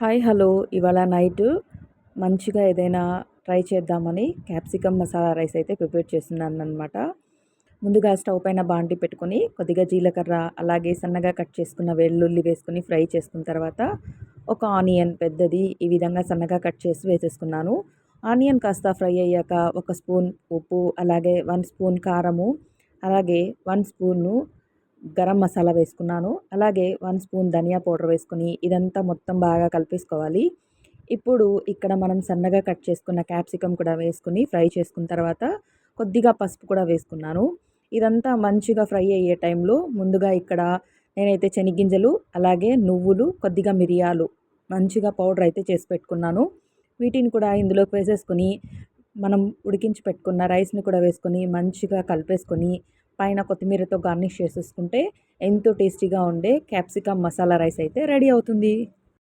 Hi hello ఇవాళ night మంచిగా ఏదైనా ట్రై చేద్దామని క్యాప్సికమ్ మసాలా రైస్ అయితే ప్రిపేర్ చేస్తున్నాను అనమాట. ముందుగా స్టవ్ పైన బాండి పెట్టుకొని కొద్దిగా జీలకర్ర అలాగే సన్నగా కట్ చేసుకున్న వెల్లుల్లి వేసుకొని ఫ్రై చేసుకున్న తర్వాత ఒక ఆనియన్ పెద్దది ఈ విధంగా సన్నగా కట్ చేసి వేసేసుకున్నాను. ఆనియన్ కాస్త ఫ్రై అయ్యాక ఒక స్పూన్ ఉప్పు అలాగే 1 స్పూన్ కారము అలాగే 1 స్పూను గరం మసాలా వేసుకున్నాను. అలాగే 1 స్పూన్ ధనియా పౌడర్ వేసుకొని ఇదంతా మొత్తం బాగా కలిపేసుకోవాలి. ఇప్పుడు ఇక్కడ మనం సన్నగా కట్ చేసుకున్న క్యాప్సికమ్ కూడా వేసుకొని ఫ్రై చేసుకున్న తర్వాత కొద్దిగా పసుపు కూడా వేసుకున్నాను. ఇదంతా మంచిగా ఫ్రై అయ్యే టైంలో ముందుగా ఇక్కడ నేనైతే శనగ్గింజలు అలాగే నువ్వులు కొద్దిగా మిరియాలు మంచిగా పౌడర్ అయితే చేసి పెట్టుకున్నాను. వీటిని కూడా ఇందులోకి వేసేసుకొని మనం ఉడికించి పెట్టుకున్న రైస్ని కూడా వేసుకొని మంచిగా కలిపేసుకొని పైన కొత్తిమీరతో గార్నిష్ చేసేసుకుంటే ఎంతో టేస్టీగా ఉండే క్యాప్సికమ్ మసాలా రైస్ అయితే రెడీ అవుతుంది.